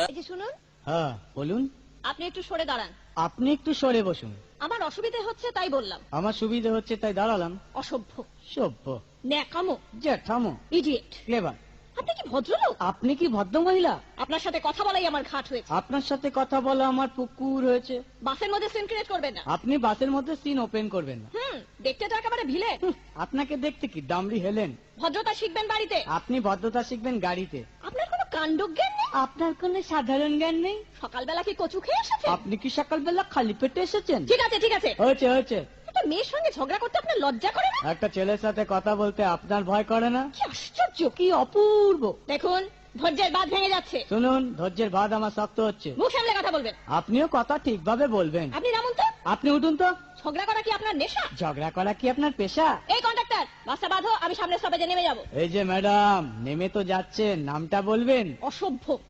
এই যে শুনুন, হ্যাঁ বলুন। আপনি একটু সরে দাঁড়ান। আপনি একটু সরে বসুন। আমার অসুবিধে হচ্ছে তাই বললাম। আমার সুবিধে হচ্ছে তাই দাঁড়ালাম। অসভ্য, সভ্য, ন্যাকামো, জ্যাঠামো, ইডিয়েট। ক্লেভার। আপনি কি ভদ্রলোক? আপনি কি ভদ্র মহিলা? আপনার সাথে কথা বলাই আমার ঘাট হয়েছে। আপনার সাথে কথা বলা আমার পুকুর হয়েছে। বাসের মধ্যে সিন ক্রিয়েট করবেন না। আপনি বাসের মধ্যে সিন ওপেন করবেন না। দেখতে তো একেবারে ভিলে। আপনাকে দেখতে কি ডামরি হেলেন? ভদ্রতা শিখবেন বাড়িতে। আপনি ভদ্রতা শিখবেন গাড়িতে। আপনার কোনো কাণ্ডজ্ঞান নেই। আপনার কোনো সাধারণ জ্ঞান নেই। সকালবেলা কি কচু খেয়ে এসেছেন? আপনি কি সকালবেলা খালি পেটে এসেছেন? ঠিক আছে ঠিক আছে, হয়েছে হয়েছে। একটা মেয়ের সঙ্গে ঝগড়া করতে আপনার লজ্জা করে না? একটা ছেলের সাথে কথা বলতে আপনার ভয় করে না? কি আশ্চর্য, কি অপূর্ব। দেখুন ধৈর্যের বাঁধ ভেঙে যাচ্ছে। শুনুন, ধৈর্যের বাঁধ আমার শক্ত হচ্ছে। মুখ সামলে কথা বলবেন। আপনিও কথা ঠিকভাবে বলবেন। আপনি নামুন তো। আপনি উঠুন তো। ঝগড়া করা কি আপনার নেশা? ঝগড়া করা কি আপনার পেশা? এই কন্ডাক্টর, বাসটা বাঁধো, আমি সামনের স্টপেজে নেমে যাব। এই যে ম্যাডাম, নেমে তো যাচ্ছেন, নামটা বলবেন? অসভ্য।